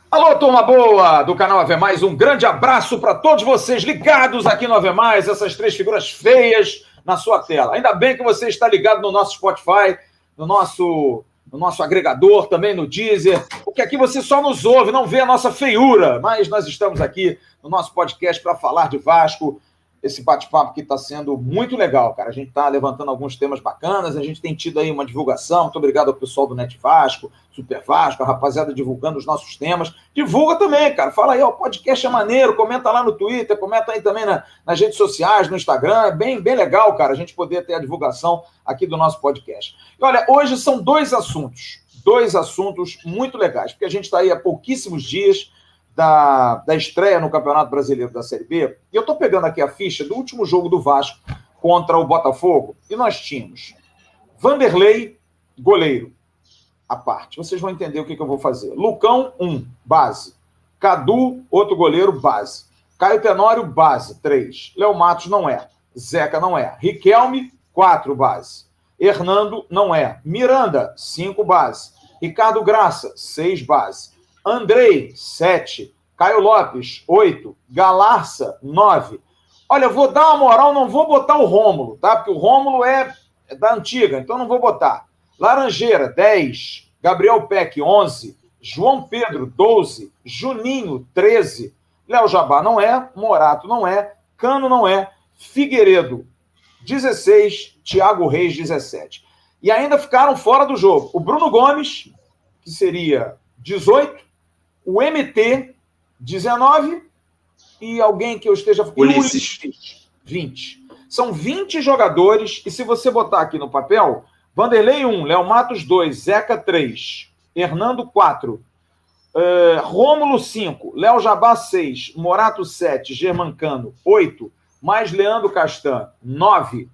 Alô, turma boa do canal AV+, um grande abraço para todos vocês ligados aqui no AV+, essas três figuras feias na sua tela. Ainda bem que você está ligado no nosso Spotify, no nosso agregador, também no Deezer, porque aqui você só nos ouve, não vê a nossa feiura, mas nós estamos aqui no nosso podcast para falar de Vasco. Esse bate-papo que está sendo muito legal, cara. A gente está levantando alguns temas bacanas, a gente tem tido aí uma divulgação. Muito obrigado ao pessoal do Net Vasco, Super Vasco, a rapaziada divulgando os nossos temas. Divulga também, cara. Fala aí, ó, o podcast é maneiro, comenta lá no Twitter, comenta aí também nas redes sociais, no Instagram. É bem legal, cara, a gente poder ter a divulgação aqui do nosso podcast. E olha, hoje são dois assuntos muito legais, porque a gente está aí há pouquíssimos dias da estreia no Campeonato Brasileiro da Série B, e eu estou pegando aqui a ficha do último jogo do Vasco contra o Botafogo, e nós tínhamos Vanderlei, goleiro, à parte. Vocês vão entender o que eu vou fazer. Lucão, 1, base. Cadu, outro goleiro, base. Caio Tenório, base, 3. Léo Matos, não é. Zeca, não é. Riquelme, 4, base. Hernando, não é. Miranda, 5, base. Ricardo Graça, 6, base. Andrei, 7. Caio Lopes, 8. Galarça, 9. Olha, vou dar uma moral, não vou botar o Rômulo, tá? Porque o Rômulo é da antiga, então não vou botar. Laranjeira, 10. Gabriel Peck, 11. João Pedro, 12. Juninho, 13. Léo Jabá não é. Morato não é. Cano não é. Figueiredo, 16. Thiago Reis, 17. E ainda ficaram fora do jogo o Bruno Gomes, que seria 18. O MT, 19, e alguém que eu esteja... Ulisses. 20. São 20 jogadores, e se você botar aqui no papel, Vanderlei 1, Léo Matos 2, Zeca 3, Hernando 4, Rômulo 5, Léo Jabá 6, Morato 7, Germancano 8, mais Leandro Castan 9.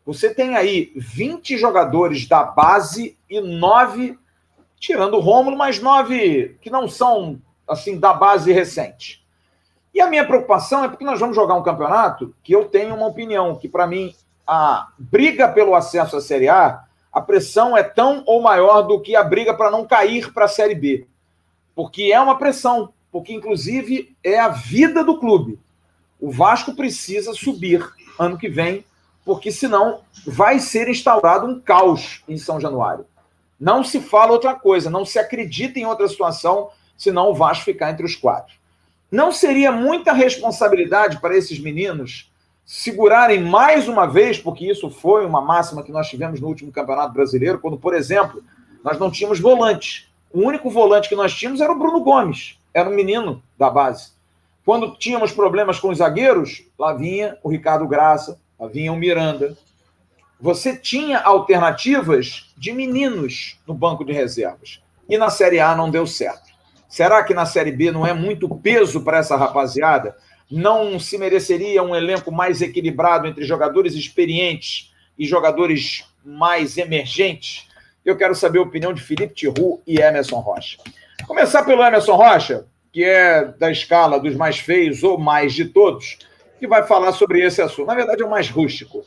Você tem aí 20 jogadores da base e 9... tirando o Rômulo, mais 9 que não são, assim, da base recente. E a minha preocupação é porque nós vamos jogar um campeonato que eu tenho uma opinião, que para mim a briga pelo acesso à Série A, a pressão é tão ou maior do que a briga para não cair para a Série B. Porque é uma pressão, porque inclusive é a vida do clube. O Vasco precisa subir ano que vem, porque senão vai ser instaurado um caos em São Januário. Não se fala outra coisa, não se acredita em outra situação, senão o Vasco ficar entre os 4. Não seria muita responsabilidade para esses meninos segurarem mais uma vez, porque isso foi uma máxima que nós tivemos no último Campeonato Brasileiro, quando, por exemplo, nós não tínhamos volante. O único volante que nós tínhamos era o Bruno Gomes, era um menino da base. Quando tínhamos problemas com os zagueiros, lá vinha o Ricardo Graça, lá vinha o Miranda. Você tinha alternativas de meninos no banco de reservas. E na Série A não deu certo. Será que na Série B não é muito peso para essa rapaziada? Não se mereceria um elenco mais equilibrado entre jogadores experientes e jogadores mais emergentes? Eu quero saber a opinião de Felipe Tiru e Emerson Rocha. Começar pelo Emerson Rocha, que é da escala dos mais feios ou mais de todos, que vai falar sobre esse assunto. Na verdade, é o mais rústico.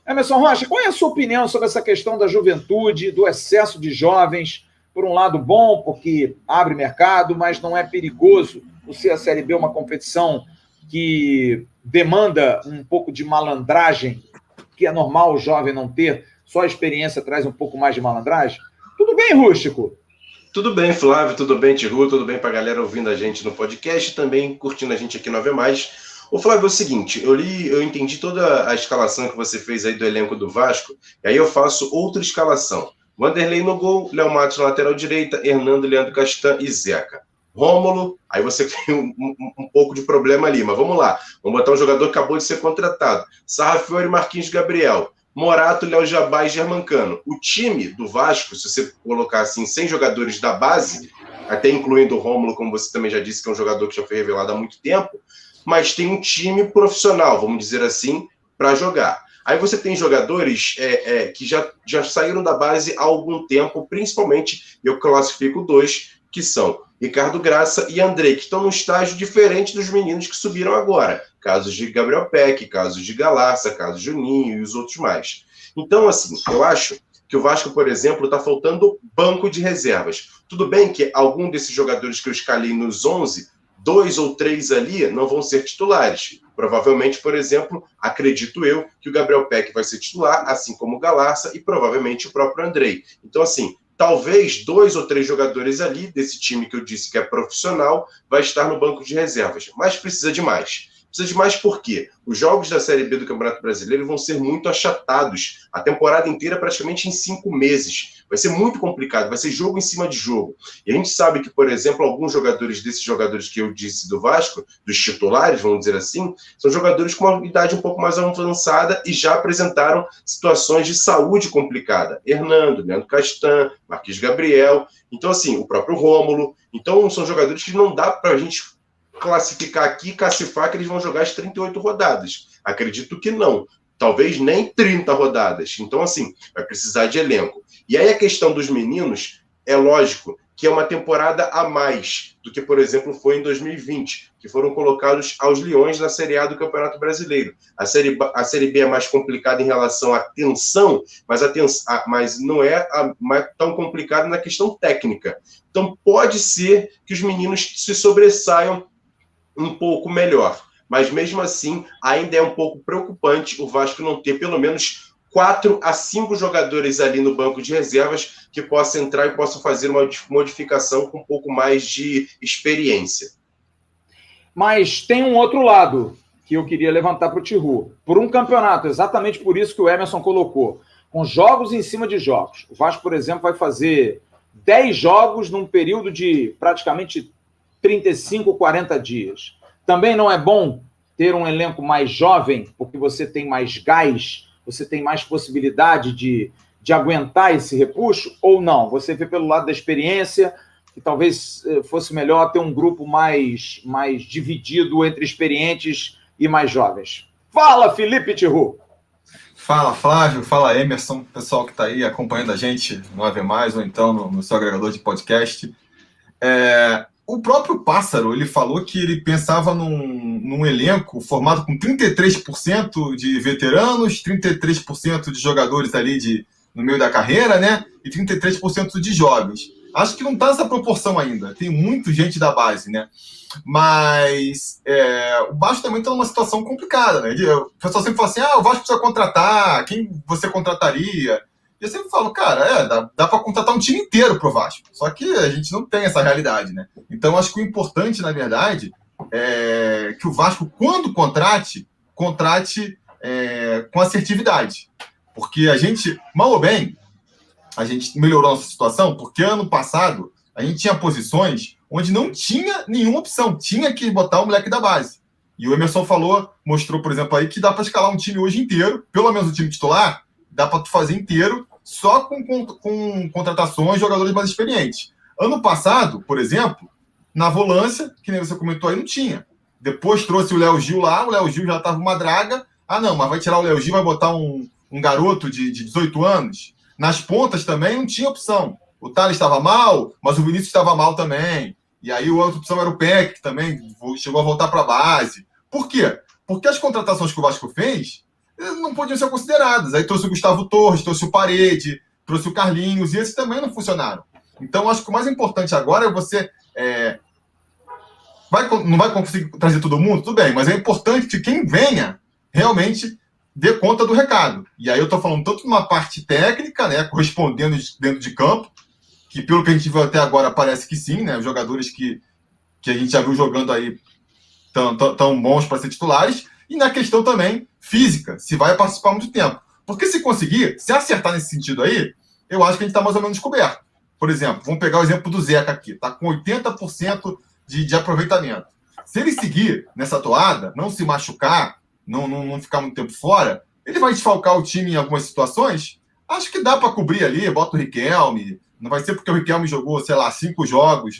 Emerson Rocha, qual é a sua opinião sobre essa questão da juventude, do excesso de jovens? Por um lado, bom, porque abre mercado, mas não é perigoso por ser a Série B uma competição que demanda um pouco de malandragem, que é normal o jovem não ter, só a experiência traz um pouco mais de malandragem? Tudo bem, Rústico? Tudo bem, Flávio, tudo bem, Tiru, tudo bem para a galera ouvindo a gente no podcast, também curtindo a gente aqui no AV+. Ô Flávio, é o seguinte, eu entendi toda a escalação que você fez aí do elenco do Vasco, e aí eu faço outra escalação. Vanderlei no gol, Léo Matos na lateral direita, Hernando, Leandro Castan e Zeca. Rômulo, aí você tem um pouco de problema ali, mas vamos lá. Vamos botar um jogador que acabou de ser contratado. Sarrafiori, Marquinhos, Gabriel. Morato, Léo Jabá e Germancano. O time do Vasco, se você colocar assim, 100 jogadores da base, até incluindo o Rômulo, como você também já disse, que é um jogador que já foi revelado há muito tempo, mas tem um time profissional, vamos dizer assim, para jogar. Aí você tem jogadores que já saíram da base há algum tempo, principalmente, eu classifico 2, que são Ricardo Graça e Andrei, que estão num estágio diferente dos meninos que subiram agora. Casos de Gabriel Peck, casos de Galarça, casos de Juninho e os outros mais. Então, assim, eu acho que o Vasco, por exemplo, está faltando banco de reservas. Tudo bem que algum desses jogadores que eu escalei nos 11, 2 ou 3 ali não vão ser titulares. Provavelmente, por exemplo, acredito eu que o Gabriel Peck vai ser titular, assim como o Galarça e provavelmente o próprio Andrei. Então, assim, talvez 2 ou 3 jogadores ali desse time que eu disse que é profissional vai estar no banco de reservas, mas precisa de mais. Precisa de mais porque os jogos da Série B do Campeonato Brasileiro vão ser muito achatados. A temporada inteira praticamente em 5 meses. Vai ser muito complicado, vai ser jogo em cima de jogo. E a gente sabe que, por exemplo, alguns jogadores desses jogadores que eu disse do Vasco, dos titulares, vamos dizer assim, são jogadores com uma idade um pouco mais avançada e já apresentaram situações de saúde complicada. Hernando, Leandro Castan, Marquinhos Gabriel, então assim, o próprio Rômulo. Então são jogadores que não dá para a gente classificar aqui, cacifar que eles vão jogar as 38 rodadas. Acredito que não. Talvez nem 30 rodadas. Então, assim, vai precisar de elenco. E aí a questão dos meninos, é lógico que é uma temporada a mais do que, por exemplo, foi em 2020, que foram colocados aos leões na Série A do Campeonato Brasileiro. A Série B é mais complicada em relação à tensão, mas não é tão complicada na questão técnica. Então, pode ser que os meninos se sobressaiam um pouco melhor. Mas, mesmo assim, ainda é um pouco preocupante o Vasco não ter pelo menos 4 a 5 jogadores ali no banco de reservas que possam entrar e possam fazer uma modificação com um pouco mais de experiência. Mas tem um outro lado que eu queria levantar para o Tihu. Por um campeonato, exatamente por isso que o Emerson colocou, com jogos em cima de jogos. O Vasco, por exemplo, vai fazer 10 jogos num período de praticamente 35, 40 dias. Também não é bom ter um elenco mais jovem, porque você tem mais gás, você tem mais possibilidade de aguentar esse repuxo, ou não? Você vê pelo lado da experiência, que talvez fosse melhor ter um grupo mais dividido entre experientes e mais jovens. Fala, Felipe Tihu! Fala, Flávio, fala, Emerson, pessoal que está aí acompanhando a gente no Ave Mais ou então no seu agregador de podcast. O próprio Pássaro, ele falou que ele pensava num elenco formado com 33% de veteranos, 33% de jogadores ali no meio da carreira, né? E 33% de jovens. Acho que não está nessa proporção ainda. Tem muita gente da base, né? Mas o Vasco também está numa situação complicada, né? O pessoal sempre fala assim, o Vasco precisa contratar, quem você contrataria? E eu sempre falo, cara, dá para contratar um time inteiro pro Vasco. Só que a gente não tem essa realidade, né? Então, acho que o importante, na verdade, é que o Vasco, quando contrate com assertividade. Porque a gente, mal ou bem, a gente melhorou a nossa situação, porque ano passado a gente tinha posições onde não tinha nenhuma opção. Tinha que botar o moleque da base. E o Emerson mostrou, por exemplo, aí que dá para escalar um time hoje inteiro, pelo menos o time titular, dá para tu fazer inteiro, só com contratações de jogadores mais experientes. Ano passado, por exemplo, na volância, que nem você comentou aí, não tinha. Depois trouxe o Léo Gil lá, o Léo Gil já estava uma draga. Não, mas vai tirar o Léo Gil, vai botar um garoto de 18 anos. Nas pontas também não tinha opção. O Thales estava mal, mas o Vinícius estava mal também. E aí a outra opção era o Peck, que também chegou a voltar para a base. Por quê? Porque as contratações que o Vasco fez não podiam ser consideradas. Aí trouxe o Gustavo Torres, trouxe o Parede, trouxe o Carlinhos, e esses também não funcionaram. Então, acho que o mais importante agora é você... não vai conseguir trazer todo mundo? Tudo bem, mas é importante que quem venha realmente dê conta do recado. E aí eu estou falando tanto numa parte técnica, né, correspondendo dentro de campo, que pelo que a gente viu até agora parece que sim, né, os jogadores que a gente já viu jogando aí tão bons para ser titulares, e na questão também física, se vai participar muito tempo. Porque se conseguir, se acertar nesse sentido aí, eu acho que a gente está mais ou menos coberto. Por exemplo, vamos pegar o exemplo do Zeca aqui, está com 80% de aproveitamento. Se ele seguir nessa toada, não se machucar, não ficar muito tempo fora, ele vai desfalcar o time em algumas situações. Acho que dá para cobrir ali, bota o Riquelme. Não vai ser porque o Riquelme jogou, 5 jogos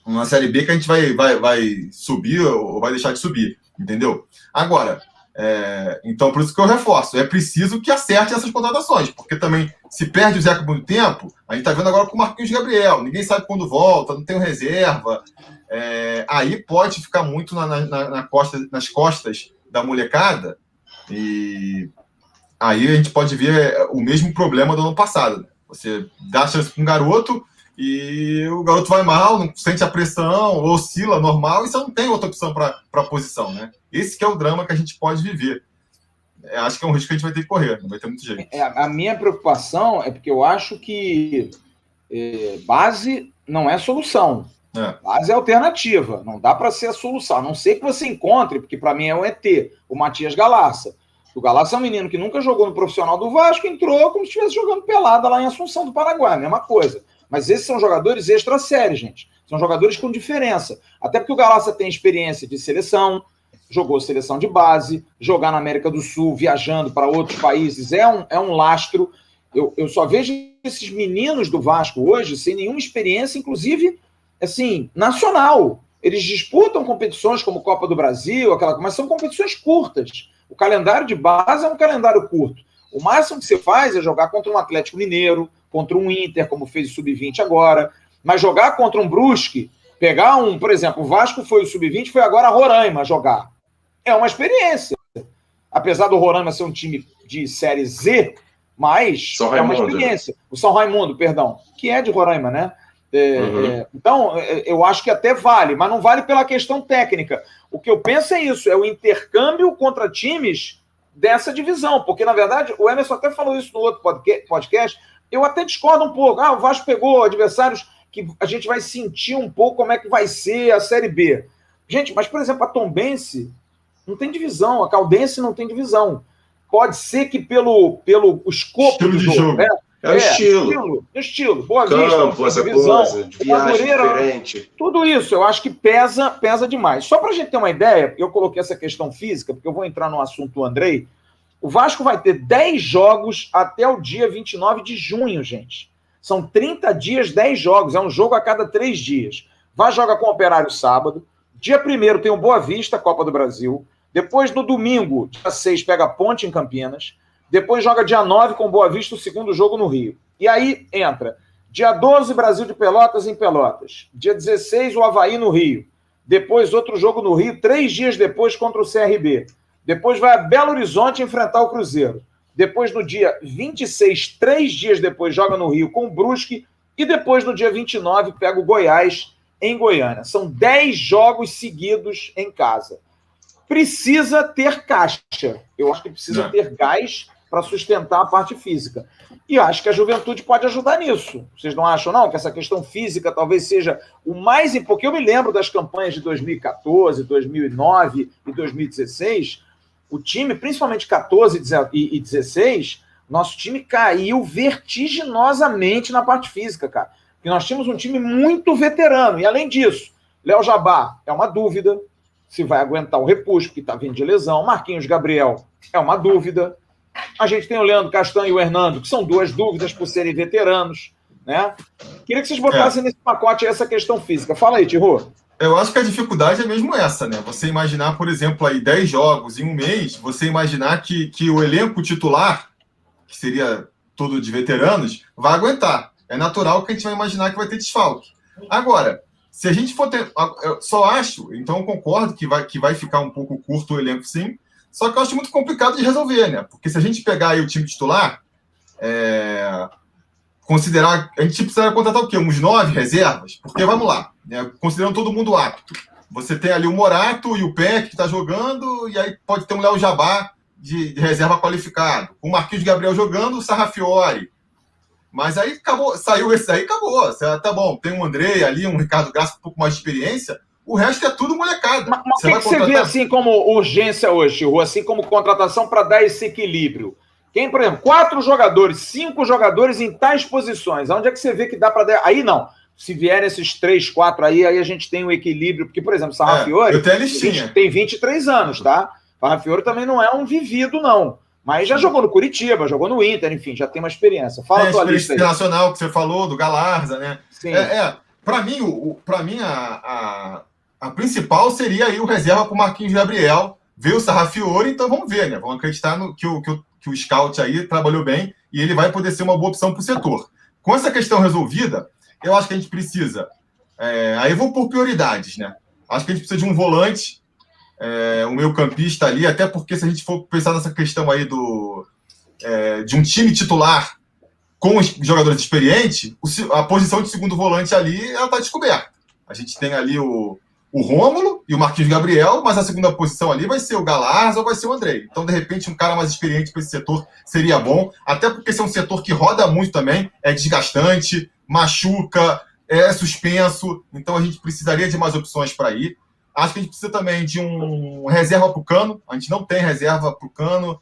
na Série B que a gente vai subir ou vai deixar de subir, entendeu? Agora, então por isso que eu reforço, é preciso que acerte essas contratações, porque também, se perde o Zeca por muito tempo, a gente está vendo agora com o Marquinhos Gabriel, ninguém sabe quando volta, não tem reserva, aí pode ficar muito nas costas da molecada, e aí a gente pode ver o mesmo problema do ano passado. Né? Você dá chance para um garoto e o garoto vai mal, não sente a pressão, oscila normal, e você não tem outra opção para a posição. Né? Esse que é o drama que a gente pode viver. Acho que é um risco que a gente vai ter que correr, não vai ter muito jeito. A minha preocupação é porque eu acho que base não é solução. Base é alternativa, não dá para ser a solução. A não ser que você encontre, porque para mim é o ET, o Matias Galassa. O Galassa é um menino que nunca jogou no profissional do Vasco, entrou como se estivesse jogando pelada lá em Assunção do Paraguai, mesma coisa. Mas esses são jogadores extra-série, gente. São jogadores com diferença. Até porque o Galassa tem experiência de seleção, jogou seleção de base, jogar na América do Sul, viajando para outros países, é um lastro. Eu só vejo esses meninos do Vasco hoje sem nenhuma experiência, inclusive, assim, nacional. Eles disputam competições como Copa do Brasil, mas são competições curtas. O calendário de base é um calendário curto. O máximo que você faz é jogar contra um Atlético Mineiro, contra um Inter, como fez o Sub-20 agora, mas jogar contra um Brusque, pegar por exemplo, o Vasco foi o Sub-20, foi agora a Roraima jogar. É uma experiência. Apesar do Roraima ser um time de Série Z, mas é uma experiência. O São Raimundo, perdão, que é de Roraima, né? Então, eu acho que até vale, mas não vale pela questão técnica. O que eu penso é isso, é o intercâmbio contra times dessa divisão, porque, na verdade, o Emerson até falou isso no outro podcast, eu até discordo um pouco. O Vasco pegou adversários que a gente vai sentir um pouco como é que vai ser a Série B. Gente, mas, por exemplo, a Tombense não tem divisão, a Caldense não tem divisão. Pode ser que pelo escopo do jogo. É o estilo. Boa Campo, Vista, essa coisa, de viagem diferente. Tudo isso, eu acho que pesa demais. Só para a gente ter uma ideia, eu coloquei essa questão física, porque eu vou entrar no assunto do Andrei. O Vasco vai ter 10 jogos até o dia 29 de junho, gente. São 30 dias, 10 jogos. É um jogo a cada 3 dias. Vai jogar com o Operário sábado. Dia 1º tem o Boa Vista, Copa do Brasil. Depois, no domingo, dia 6, pega a Ponte em Campinas. Depois joga dia 9 com Boa Vista, o segundo jogo no Rio. E aí entra dia 12, Brasil de Pelotas em Pelotas. Dia 16, o Avaí no Rio. Depois outro jogo no Rio, 3 dias depois contra o CRB. Depois vai a Belo Horizonte enfrentar o Cruzeiro. Depois no dia 26, 3 dias depois, joga no Rio com o Brusque. E depois no dia 29 pega o Goiás em Goiânia. São 10 jogos seguidos em casa. Precisa ter caixa. Eu acho que precisa ter gás para sustentar a parte física. E acho que a Juventude pode ajudar nisso. Vocês não acham, não? Que essa questão física talvez seja o mais importante. Porque eu me lembro das campanhas de 2014, 2009 e 2016. O time, principalmente 14 e 16, nosso time caiu vertiginosamente na parte física, cara. Porque nós tínhamos um time muito veterano. E, além disso, Léo Jabá é uma dúvida se vai aguentar o repúdio, que está vindo de lesão. Marquinhos Gabriel é uma dúvida. A gente tem o Leandro Castanho e o Hernando, que são 2 dúvidas por serem veteranos, né? Queria que vocês botassem nesse pacote essa questão física. Fala aí, Tirô. Eu acho que a dificuldade é mesmo essa, né? Você imaginar, por exemplo, aí 10 jogos em um mês, você imaginar que o elenco titular, que seria todo de veteranos, vai aguentar. É natural que a gente vai imaginar que vai ter desfalque. Agora, se a gente for ter... Eu só acho, então eu concordo que vai ficar um pouco curto o elenco, sim, só que eu acho muito complicado de resolver, né? Porque se a gente pegar aí o time titular, considerar... A gente precisa contratar o quê? Uns 9 reservas? Porque, vamos lá, né? Considerando todo mundo apto. Você tem ali o Morato e o Peck que está jogando, e aí pode ter um Léo Jabá de reserva qualificado. O Marquinhos Gabriel jogando, o Sarrafiori. Mas aí acabou, saiu esse aí, acabou. Tá bom, tem um André ali, um Ricardo Graça com um pouco mais de experiência. O resto é tudo molecada. Mas o que você vê assim como urgência hoje, Chico? Assim como contratação para dar esse equilíbrio? Quem, por exemplo, 4 jogadores, 5 jogadores em tais posições. Onde é que você vê que dá para dar? Aí não. Se vierem esses 3, 4 aí a gente tem um equilíbrio. Porque, por exemplo, Sarrafiori eu tenho a listinha. Tem 23 anos, tá? Sarrafiori também não é um vivido, não. Mas já jogou no Curitiba, jogou no Inter, enfim, já tem uma experiência. Fala a tua lista aí. Internacional que você falou, do Galarza, né? Sim. Para mim, a principal seria aí o reserva com o Marquinhos Gabriel, ver o Sarrafiori, então vamos ver, né? Vamos acreditar no que o scout aí trabalhou bem e ele vai poder ser uma boa opção para o setor. Com essa questão resolvida, eu acho que a gente precisa... aí eu vou por prioridades, né? Acho que a gente precisa de um volante, um meio-campista ali, até porque se a gente for pensar nessa questão aí de um time titular com os jogadores experientes, a posição de segundo volante ali, ela está descoberta. A gente tem ali o Rômulo e o Marquinhos Gabriel, mas a segunda posição ali vai ser o Galarza ou vai ser o Andrei. Então, de repente, um cara mais experiente para esse setor seria bom, até porque esse é um setor que roda muito também, é desgastante, machuca, é suspenso, então a gente precisaria de mais opções para ir. Acho que a gente precisa também de um reserva para o Cano, a gente não tem reserva para o Cano,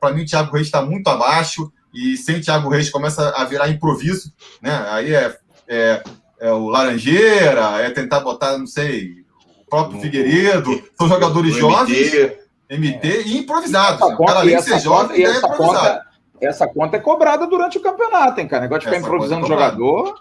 para mim o Thiago Reis está muito abaixo, e sem o Thiago Reis começa a virar improviso, né? Aí é o Laranjeira, é tentar botar, não sei, o próprio Figueiredo, são jogadores jovens, MT e improvisados. O cara, além de ser jovem, é improvisado. Essa conta é cobrada durante o campeonato, hein, cara? Negócio de ficar improvisando o jogador.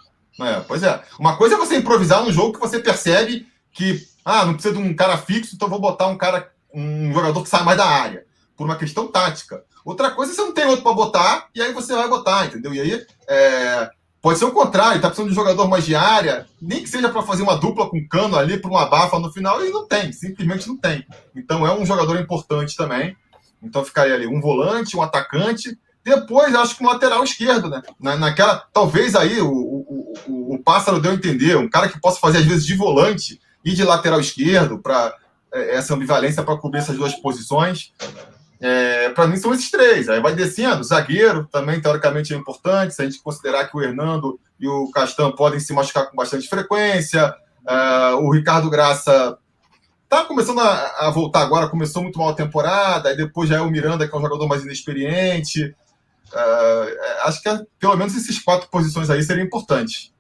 Pois é. Uma coisa é você improvisar num jogo que você percebe que, não precisa de um cara fixo, então vou botar um jogador que sai mais da área, por uma questão tática. Outra coisa é você não tem outro para botar, e aí você vai botar, entendeu? E aí, pode ser o contrário, tá precisando de um jogador mais de área, nem que seja para fazer uma dupla com Cano ali, por uma bafa no final, e não tem, simplesmente não tem. Então é um jogador importante também. Então ficaria ali um volante, um atacante, depois acho que um lateral esquerdo, né? Talvez aí o Pássaro deu a entender, um cara que possa fazer às vezes de volante e de lateral esquerdo, para essa ambivalência para cobrir essas duas posições. Para mim são esses três. Aí vai descendo, zagueiro também teoricamente é importante, se a gente considerar que o Hernando e o Castan podem se machucar com bastante frequência. O Ricardo Graça tá começando a voltar agora, começou muito mal a temporada, aí depois já é o Miranda, que é um jogador mais inexperiente. Acho que pelo menos esses 4 posições aí seriam importantes.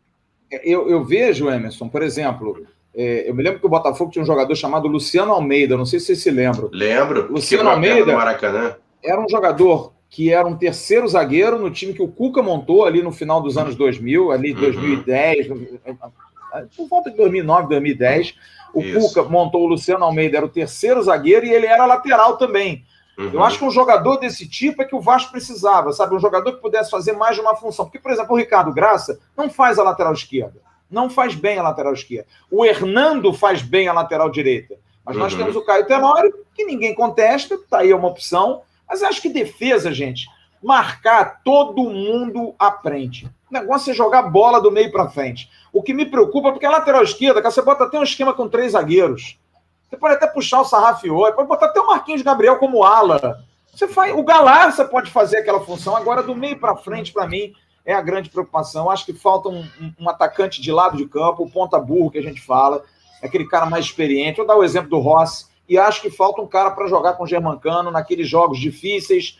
Eu vejo, Emerson, por exemplo, eu me lembro que o Botafogo tinha um jogador chamado Luciano Almeida, não sei se vocês se lembram. Lembro. Luciano Almeida Maracanã. Era um jogador que era um terceiro zagueiro no time que o Cuca montou ali no final dos anos 2000, ali 2010, por volta de 2009, 2010. O Cuca montou o Luciano Almeida, era o terceiro zagueiro e ele era lateral também. Eu acho que um jogador desse tipo é que o Vasco precisava, sabe? Um jogador que pudesse fazer mais de uma função. Porque, por exemplo, o Ricardo Graça não faz a lateral esquerda. Não faz bem a lateral esquerda. O Hernando faz bem a lateral direita. Mas nós temos o Caio Tenório, que ninguém contesta, tá aí uma opção. Mas acho que defesa, gente, marcar todo mundo aprende. O negócio é jogar bola do meio para frente. O que me preocupa é porque a lateral esquerda, que você bota até um esquema com 3 zagueiros. Você pode até puxar o Sarrafiori, pode botar até o Marquinhos Gabriel como ala. O Galarza pode fazer aquela função. Agora, do meio para frente, para mim, é a grande preocupação. Acho que falta um atacante de lado de campo, o ponta burro que a gente fala, aquele cara mais experiente. Vou dar o exemplo do Rossi. E acho que falta um cara para jogar com o Germancano naqueles jogos difíceis.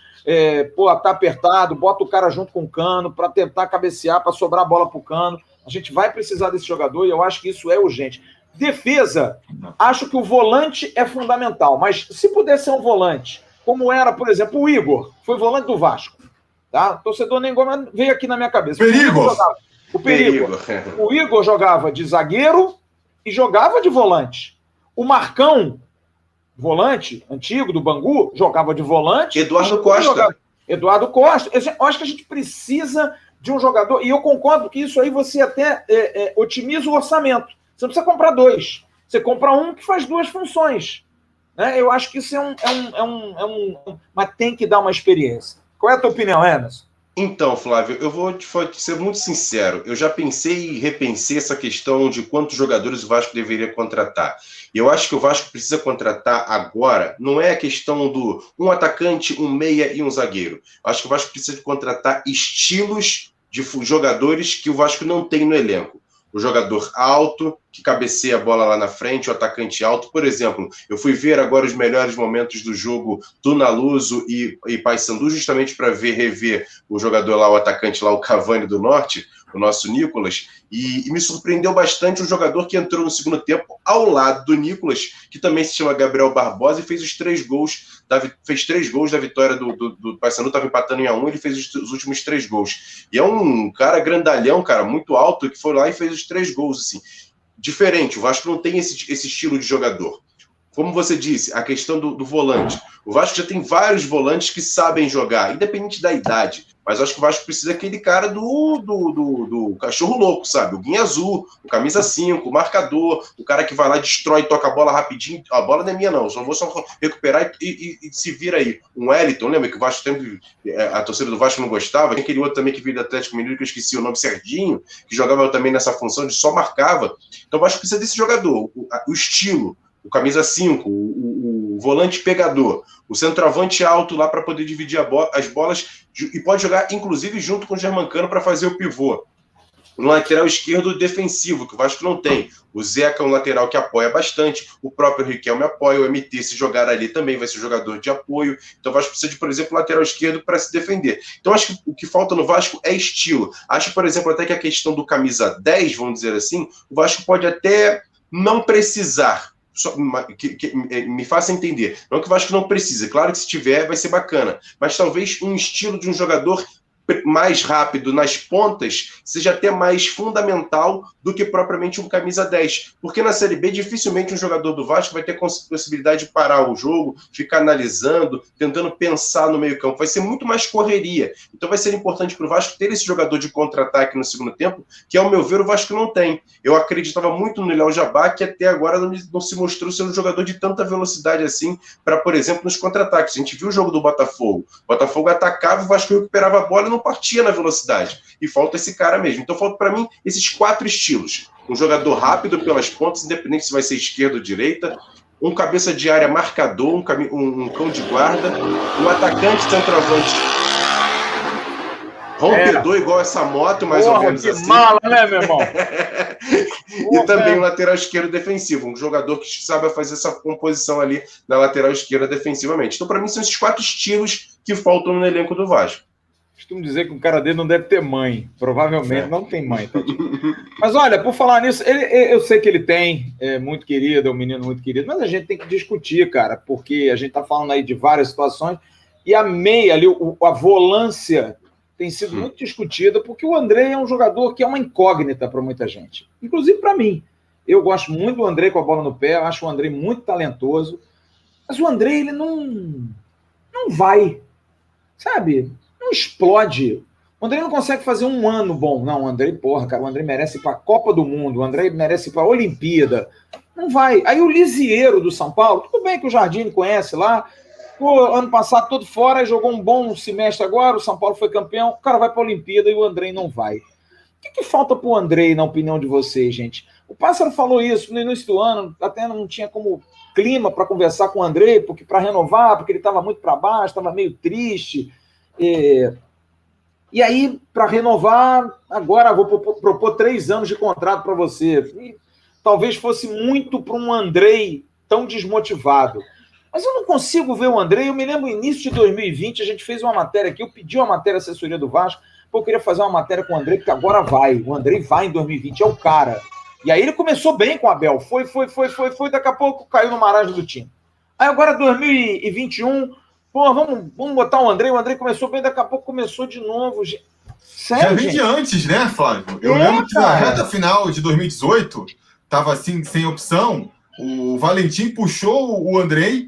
Tá apertado, bota o cara junto com o Cano para tentar cabecear, para sobrar a bola para o Cano. A gente vai precisar desse jogador e eu acho que isso é urgente. Defesa, acho que o volante é fundamental, mas se puder ser um volante, como era, por exemplo, o Igor, foi volante do Vasco, tá? O torcedor nem veio aqui na minha cabeça. O Igor jogava de zagueiro e jogava de volante. O Marcão, volante antigo do Bangu, jogava de volante. Eduardo Costa. Eu acho que a gente precisa de um jogador, e eu concordo que isso aí você até otimiza o orçamento. Você não precisa comprar 2. Você compra um que faz 2 funções. Né? Eu acho que isso mas tem que dar uma experiência. Qual é a tua opinião, Emerson? Então, Flávio, eu vou te ser muito sincero. Eu já pensei e repensei essa questão de quantos jogadores o Vasco deveria contratar. E eu acho que o Vasco precisa contratar agora, não é a questão do um atacante, um meia e um zagueiro. Eu acho que o Vasco precisa contratar estilos de jogadores que o Vasco não tem no elenco. O jogador alto, que cabeceia a bola lá na frente, o atacante alto. Por exemplo, eu fui ver agora os melhores momentos do jogo do Naluso e Paysandu, justamente para rever o jogador lá, o atacante lá, o Cavani do Norte, o nosso Nicolas, e me surpreendeu bastante um jogador que entrou no segundo tempo ao lado do Nicolas, que também se chama Gabriel Barbosa, e fez 3 gols da vitória do Paysandu, estava empatando em 1, ele fez os últimos 3 gols. E é um cara grandalhão, cara, muito alto, que foi lá e fez os 3 gols, assim. Diferente, o Vasco não tem esse estilo de jogador. Como você disse, a questão do volante. O Vasco já tem vários volantes que sabem jogar, independente da idade. mas acho que o Vasco precisa daquele cara do cachorro louco, sabe? O Guinha Azul, o camisa 5, o marcador, o cara que vai lá, destrói, toca a bola rapidinho. A bola não é minha, não. Vou só recuperar e se vira aí. Um Wellington, lembra que o Vasco sempre... A torcida do Vasco não gostava. Tem aquele outro também que veio do Atlético Mineiro, que eu esqueci o nome, Serginho, que jogava também nessa função de só marcava. Então o Vasco precisa desse jogador. O estilo, o camisa 5, o volante pegador, o centroavante alto lá para poder dividir as bolas e pode jogar, inclusive, junto com o Germancano para fazer o pivô. No lateral esquerdo defensivo, que o Vasco não tem. O Zeca é um lateral que apoia bastante, o próprio Riquelme apoia, o MT, se jogar ali também vai ser jogador de apoio. Então o Vasco precisa de, por exemplo, lateral esquerdo para se defender. Então acho que o que falta no Vasco é estilo. Acho, por exemplo, até que a questão do camisa 10, vamos dizer assim, o Vasco pode até não precisar. Me faça entender. Não que o Vasco não precisa. Claro que se tiver vai ser bacana. Mas talvez um estilo de um jogador mais rápido nas pontas seja até mais fundamental do que propriamente um camisa 10, porque na Série B dificilmente um jogador do Vasco vai ter possibilidade de parar o jogo, ficar analisando, tentando pensar no meio campo, vai ser muito mais correria, então vai ser importante para o Vasco ter esse jogador de contra-ataque no segundo tempo, que ao meu ver o Vasco não tem. Eu acreditava muito no Léo Jabá, que até agora não se mostrou ser um jogador de tanta velocidade assim, para, por exemplo, nos contra-ataques. A gente viu o jogo do Botafogo, o Botafogo atacava, o Vasco recuperava a bola e não partia na velocidade, e falta esse cara mesmo. Então falta para mim esses 4 estilos: um jogador rápido pelas pontas, independente se vai ser esquerda ou direita, um cabeça de área marcador, um cão de guarda, um atacante centroavante rompedor, igual essa moto, mais ou menos que assim. Mala, né, meu irmão? E também um lateral esquerdo defensivo, um jogador que sabe fazer essa composição ali na lateral esquerda defensivamente. Então, para mim, são esses 4 estilos que faltam no elenco do Vasco. Costumo dizer que um cara dele não deve ter mãe. Provavelmente não tem mãe. Tá? Mas olha, por falar nisso, eu sei que ele tem, é muito querido, é um menino muito querido, mas a gente tem que discutir, cara, porque a gente tá falando aí de várias situações e a meia ali, a volância tem sido muito discutida, porque o André é um jogador que é uma incógnita para muita gente, inclusive para mim. Eu gosto muito do André com a bola no pé, acho o André muito talentoso, mas o André, ele não vai, sabe? Não explode. O André não consegue fazer um ano bom. Não, o André, porra, cara, o André merece ir para a Copa do Mundo, o André merece ir para a Olimpíada. Não vai. Aí o Lisieiro do São Paulo, tudo bem que o Jardim conhece lá, ano passado todo fora, jogou um bom semestre agora, o São Paulo foi campeão, o cara vai para a Olimpíada e o André não vai. O que falta para o André, na opinião de vocês, gente? O Pássaro falou isso no início do ano, até não tinha como clima para conversar com o André, porque para renovar, porque ele estava muito para baixo, estava meio triste. E aí, para renovar, agora vou propor 3 anos de contrato para você. E talvez fosse muito para um André tão desmotivado. Mas eu não consigo ver o André. Eu me lembro, no início de 2020, a gente fez uma matéria aqui, eu pedi uma matéria à assessoria do Vasco, porque eu queria fazer uma matéria com o André, porque agora vai. O André vai em 2020, é o cara. E aí ele começou bem com o Abel. Foi, daqui a pouco caiu no marasmo do time. Aí agora 2021... Pô, vamos botar o André começou bem, daqui a pouco começou de novo. Sério, já vem de antes, né, Flávio? Eu lembro que na reta final de 2018, tava assim, sem opção, o Valentim puxou o André,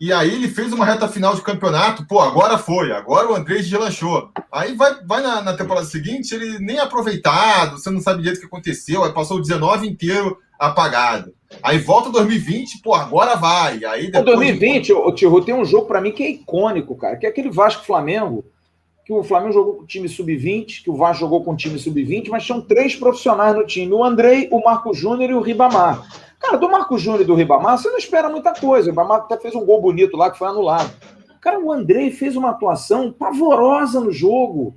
e aí ele fez uma reta final de campeonato, pô, agora o André deslanchou. Aí vai na temporada seguinte, ele nem aproveitado, você não sabe direito o que aconteceu, aí passou o 19 inteiro apagado. Aí volta 2020, pô, agora vai. Aí depois... 2020, o Tiru, tem um jogo pra mim que é icônico, cara, que é aquele Vasco-Flamengo, que o Flamengo jogou com o time sub-20, que o Vasco jogou com o time sub-20, mas tinham 3 profissionais no time, o André, o Marco Júnior e o Ribamar. Cara, do Marco Júnior e do Ribamar, você não espera muita coisa. O Ribamar até fez um gol bonito lá, que foi anulado. Cara, o André fez uma atuação pavorosa no jogo.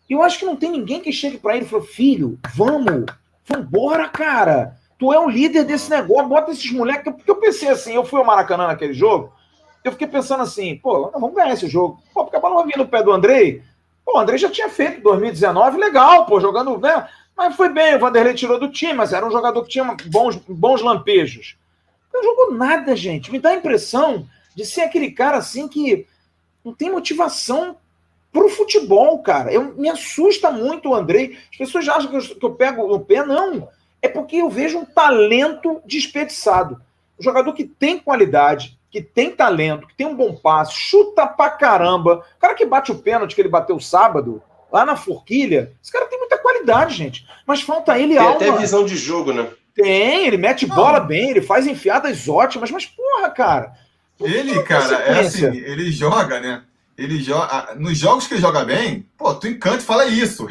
E eu acho que não tem ninguém que chegue pra ele e fale, filho, vambora, cara. Tu é o líder desse negócio, bota esses moleques. Porque eu pensei assim, eu fui ao Maracanã naquele jogo, eu fiquei pensando assim, pô, vamos ganhar esse jogo. Pô, porque a bola não vinha no pé do André. Pô, o André já tinha feito 2019, legal, pô, jogando, né? Mas foi bem, o Vanderlei tirou do time, mas era um jogador que tinha bons lampejos. Não jogou nada, gente. Me dá a impressão de ser aquele cara assim que não tem motivação pro futebol, cara. Me assusta muito o André. As pessoas já acham que eu pego no pé, não. É porque eu vejo um talento desperdiçado. Um jogador que tem qualidade, que tem talento, que tem um bom passe, chuta pra caramba. O cara que bate o pênalti que ele bateu sábado, lá na Forquilha, esse cara tem muita qualidade, gente. Mas falta ele alma. Tem até visão de jogo, né? Tem, ele mete bola bem, ele faz enfiadas ótimas, mas porra, cara. Ele, cara, é assim, ele joga, né? Ele joga. Nos jogos que ele joga bem, pô, tu encanta e fala isso.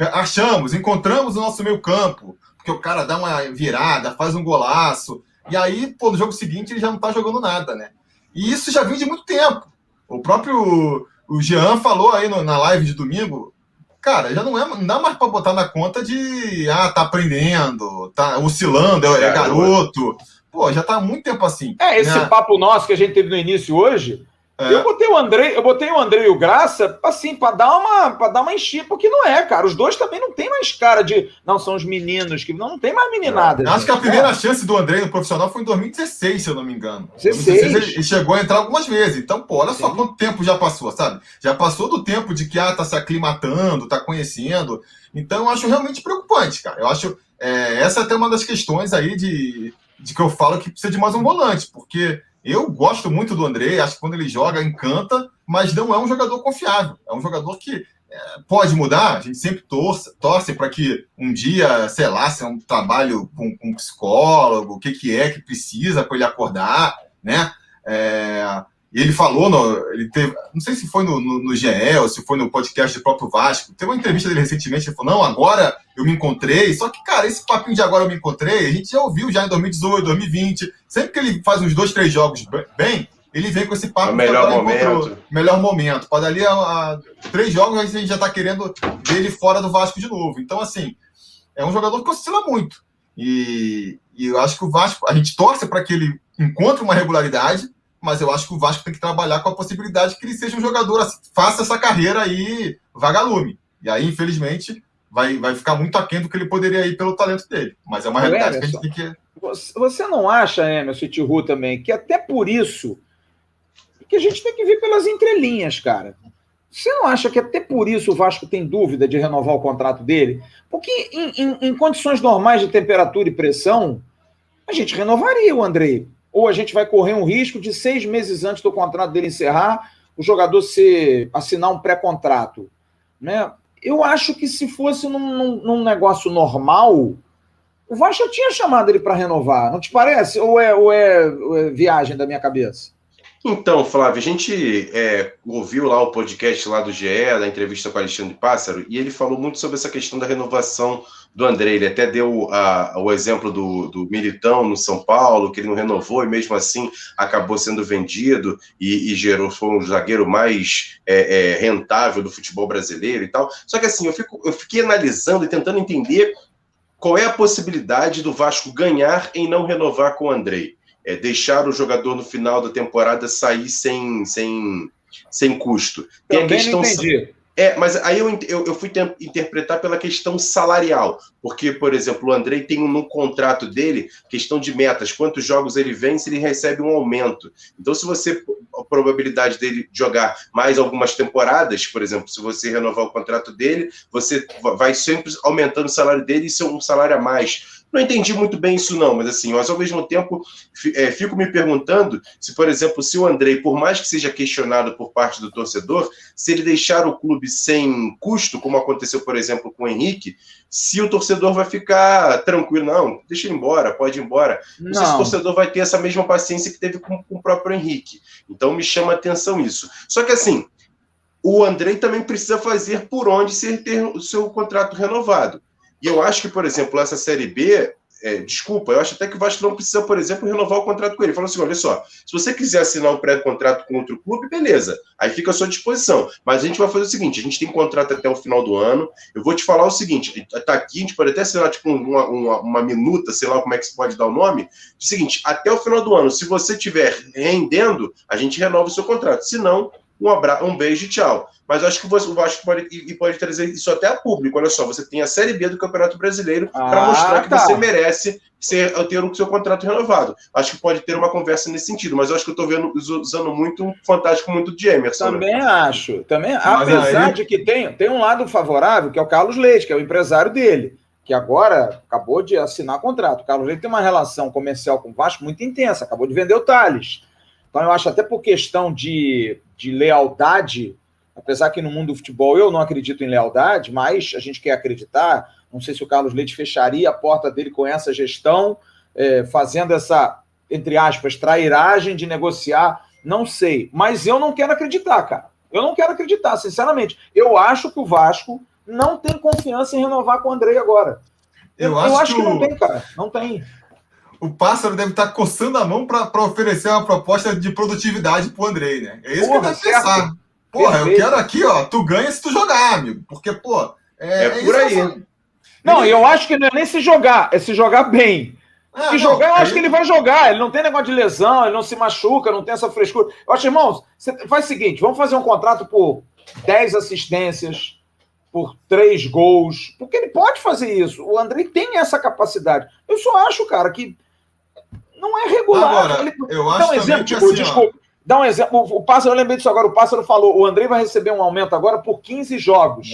Encontramos o nosso meio campo. Porque o cara dá uma virada, faz um golaço. E aí, pô, no jogo seguinte ele já não tá jogando nada, né? E isso já vem de muito tempo. O próprio o Jean falou aí na live de domingo, cara, já não dá mais para botar na conta de tá aprendendo, tá oscilando, é garoto. Pô, já tá há muito tempo assim. Esse papo nosso que a gente teve no início hoje, eu botei o André e o Graça, assim, para dar uma enchida, porque não é, cara. Os dois também não tem mais cara de. Não, são os meninos, que não tem mais meninada. Acho que a primeira chance do André no profissional foi em 2016, se eu não me engano. 2016. Ele chegou a entrar algumas vezes. Então, pô, olha só quanto tempo já passou, sabe? Já passou do tempo de que tá se aclimatando, tá conhecendo. Então, eu acho realmente preocupante, cara. Eu acho. Essa é até uma das questões aí de que eu falo que precisa de mais um volante, porque. Eu gosto muito do André, acho que quando ele joga, encanta, mas não é um jogador confiável. É um jogador que pode mudar, a gente sempre torce para que um dia, sei lá, se é um trabalho com um psicólogo, o que que precisa para ele acordar, né? Ele falou, ele teve, não sei se foi no GE ou se foi no podcast do próprio Vasco, teve uma entrevista dele recentemente, ele falou, não, agora eu me encontrei, só que, cara, esse papinho de agora eu me encontrei, a gente já ouviu já em 2018, 2020, sempre que ele faz uns 2, 3 jogos bem, ele vem com esse papo melhor momento, para dali a 3 jogos a gente já tá querendo ver ele fora do Vasco de novo, então assim, é um jogador que oscila muito, e eu acho que o Vasco, a gente torce para que ele encontre uma regularidade, mas eu acho que o Vasco tem que trabalhar com a possibilidade que ele seja um jogador, faça essa carreira aí vagalume. E aí, infelizmente, vai ficar muito aquém do que ele poderia ir pelo talento dele. Mas é uma realidade que a gente tem que... Você não acha, Emerson e Tihu também, que até por isso que a gente tem que vir pelas entrelinhas, cara? Você não acha que até por isso o Vasco tem dúvida de renovar o contrato dele? Porque em condições normais de temperatura e pressão, a gente renovaria o André. Ou a gente vai correr um risco de 6 meses antes do contrato dele encerrar, o jogador assinar um pré-contrato, né? Eu acho que se fosse num negócio normal, o Vasco já tinha chamado ele para renovar, não te parece? Ou é viagem da minha cabeça? Então, Flávio, a gente ouviu lá o podcast lá do GE, da entrevista com o Alexandre Pássaro, e ele falou muito sobre essa questão da renovação do André. Ele até deu o exemplo do Militão no São Paulo, que ele não renovou e mesmo assim acabou sendo vendido e foi um zagueiro mais rentável do futebol brasileiro e tal. Só que assim, eu fiquei analisando e tentando entender qual é a possibilidade do Vasco ganhar em não renovar com o André. Deixar o jogador no final da temporada sair sem custo. Tem Também a questão. Não entendi. Mas aí eu fui interpretar pela questão salarial, porque, por exemplo, o André tem no contrato dele questão de metas, quantos jogos ele vence, ele recebe um aumento. Então, se a probabilidade dele jogar mais algumas temporadas, por exemplo, se você renovar o contrato dele, você vai sempre aumentando o salário dele e ser um salário a mais. Não entendi muito bem isso não, mas ao mesmo tempo fico me perguntando se, por exemplo, se o André, por mais que seja questionado por parte do torcedor, se ele deixar o clube sem custo, como aconteceu, por exemplo, com o Henrique, se o torcedor vai ficar tranquilo, não, deixa ele embora, pode ir embora. Não sei se o torcedor vai ter essa mesma paciência que teve com o próprio Henrique. Então me chama a atenção isso. Só que assim, o André também precisa fazer por onde ter o seu contrato renovado. E eu acho que, por exemplo, essa Série B, eu acho até que o Vasco não precisa, por exemplo, renovar o contrato com ele. Falou assim, olha só, se você quiser assinar um pré-contrato com outro clube, beleza, aí fica à sua disposição. Mas a gente vai fazer o seguinte, a gente tem contrato até o final do ano, eu vou te falar o seguinte, tá aqui, a gente pode até assinar tipo uma minuta, sei lá como é que se pode dar o nome, o seguinte, até o final do ano, se você estiver rendendo, a gente renova o seu contrato, se não, um beijo e tchau. Mas eu acho que o Vasco pode trazer isso até a público. Olha só, você tem a Série B do Campeonato Brasileiro para mostrar que você merece ter o seu contrato renovado. Acho que pode ter uma conversa nesse sentido, mas eu acho que eu estou usando muito um fantástico muito de Emerson. Também acho. Apesar de que tem um lado favorável, que é o Carlos Leite, que é o empresário dele, que agora acabou de assinar contrato. O Carlos Leite tem uma relação comercial com o Vasco muito intensa, acabou de vender o Tales. Então eu acho até por questão de lealdade, apesar que no mundo do futebol eu não acredito em lealdade, mas a gente quer acreditar, não sei se o Carlos Leite fecharia a porta dele com essa gestão, fazendo essa, entre aspas, trairagem de negociar, não sei. Mas eu não quero acreditar, cara. Eu não quero acreditar, sinceramente. Eu acho que o Vasco não tem confiança em renovar com o Andrei agora. Eu acho que não tem, cara. Não tem. O Pássaro deve estar coçando a mão para oferecer uma proposta de produtividade pro Andrei, né? É isso que ele deve pensar. Porra, eu quero aqui, ó, tu ganha se tu jogar, amigo. Porque, pô, é por aí. Não, eu acho que não é nem se jogar, é se jogar bem. Se jogar, eu acho que ele vai jogar. Ele não tem negócio de lesão, ele não se machuca, não tem essa frescura. Eu acho, irmãos, faz o seguinte, vamos fazer um contrato por 10 assistências, por 3 gols, porque ele pode fazer isso. O Andrei tem essa capacidade. Eu só acho, cara, que não é regular. Agora, eu acho exemplo, que assim, desculpa. Dá um exemplo. O Pássaro, eu lembrei disso agora. O Pássaro falou: o Andrei vai receber um aumento agora por 15 jogos.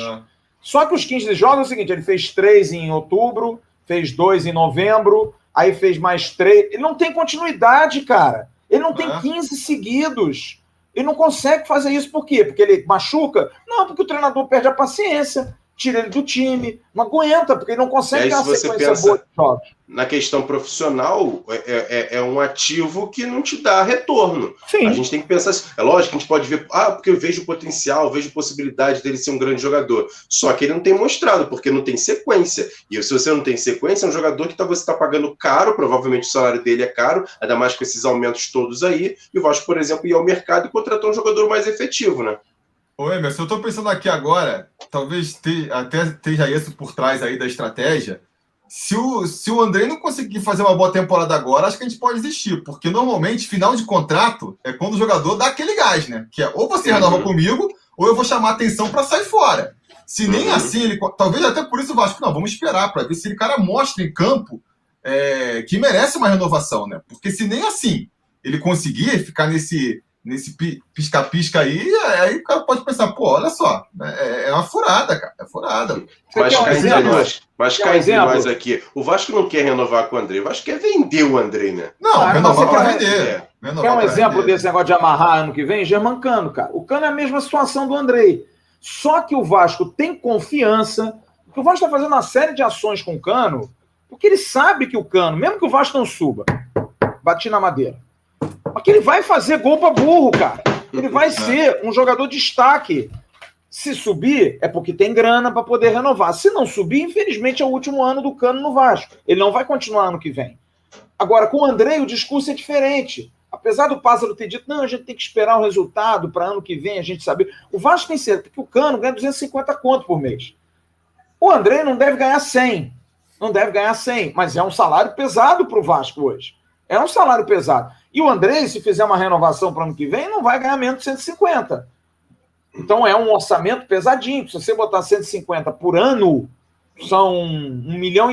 Só que os 15 jogos é o seguinte: ele fez 3 em outubro, fez 2 em novembro, aí fez mais 3. Ele não tem continuidade, cara. Ele não tem 15 seguidos. Ele não consegue fazer isso. Por quê? Porque ele machuca? Não, porque o treinador perde a paciência. Tira ele do time, não aguenta, porque ele não consegue ter uma sequência boa de jogos. Na questão profissional, é um ativo que não te dá retorno. Sim. A gente tem que pensar assim. É lógico que a gente pode ver, porque eu vejo potencial, vejo possibilidade dele ser um grande jogador. Só que ele não tem mostrado, porque não tem sequência. E se você não tem sequência, é um jogador que você está pagando caro, provavelmente o salário dele é caro, ainda mais com esses aumentos todos aí. E o Vasco, por exemplo, ia ao mercado e contratou um jogador mais efetivo, né? Ô, Emerson, eu tô pensando aqui agora, talvez até esteja isso por trás aí da estratégia. Se o Andrei não conseguir fazer uma boa temporada agora, acho que a gente pode desistir, porque normalmente final de contrato é quando o jogador dá aquele gás, né? Que é ou você renova comigo, ou eu vou chamar atenção para sair fora. Se nem assim, ele talvez até por isso o Vasco, não, vamos esperar para ver se o cara mostra em campo que merece uma renovação, né? Porque se nem assim ele conseguir ficar nesse pisca-pisca aí o cara pode pensar, pô, olha só, é uma furada, cara, é furada. Mas cá entre nós aqui, o Vasco não quer renovar com o Andrei, o Vasco quer vender o Andrei, né? Não, renovar para vender. Quer um exemplo desse negócio de amarrar ano que vem? Germancano, cara. O Cano é a mesma situação do Andrei. Só que o Vasco tem confiança, porque o Vasco está fazendo uma série de ações com o Cano, porque ele sabe que o Cano, mesmo que o Vasco não suba, bati na madeira, porque ele vai fazer gol para burro, cara. Ele vai ser um jogador de destaque. Se subir, é porque tem grana para poder renovar. Se não subir, infelizmente, é o último ano do Cano no Vasco. Ele não vai continuar ano que vem. Agora, com o Andrei, o discurso é diferente. Apesar do Pássaro ter dito, não, a gente tem que esperar o resultado para ano que vem a gente saber. O Vasco tem certeza que o Cano ganha 250 conto por mês. O Andrei não deve ganhar 100. Não deve ganhar 100, mas é um salário pesado para o Vasco hoje. É um salário pesado. E o Andrei, se fizer uma renovação para o ano que vem, não vai ganhar menos de 150. Então é um orçamento pesadinho. Se você botar 150 por ano, são 1,8 milhão,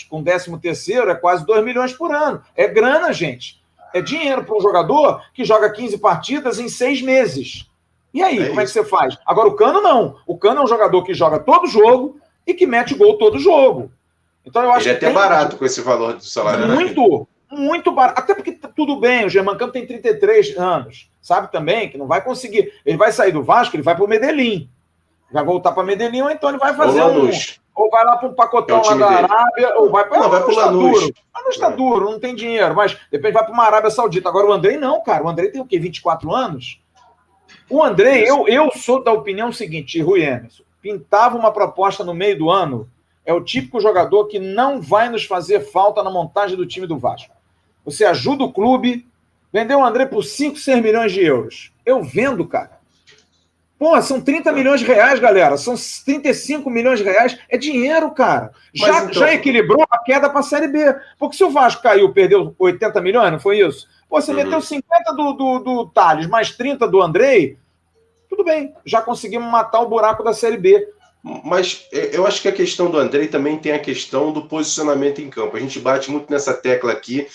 com 13º, é quase 2 milhões por ano. É grana, gente. É dinheiro para um jogador que joga 15 partidas em 6 meses. E aí, como é que você faz? Agora, o Cano não. O Cano é um jogador que joga todo jogo e que mete gol todo jogo. Então, eu acho ele é até barato com esse valor do salário. Muito barato. Até porque tudo bem, o Germancano tem 33 anos. Sabe também que não vai conseguir. Ele vai sair do Vasco, ele vai para o Medellín. Vai voltar para Medellín, ou então ele vai fazer ou vai lá para um pacotão lá da Arábia, ou vai para o Lanús. O Lanús está duro, não tem dinheiro, mas depois vai para uma Arábia Saudita. Agora o Andrei não, cara. O Andrei tem o quê? 24 anos? O Andrei, eu sou da opinião seguinte, Rui Emerson, pintava uma proposta no meio do ano, é o típico jogador que não vai nos fazer falta na montagem do time do Vasco. Você ajuda o clube, vendeu o Andrei por 5, 6 milhões de euros. Eu vendo, cara. Pô, são 30 milhões de reais, galera. São 35 milhões de reais. É dinheiro, cara. Já equilibrou a queda para a Série B. Porque se o Vasco caiu, perdeu 80 milhões, não foi isso? Pô, você meteu 50 do Thales, mais 30 do Andrei, tudo bem. Já conseguimos matar o buraco da Série B. Mas eu acho que a questão do Andrei também tem a questão do posicionamento em campo. A gente bate muito nessa tecla aqui,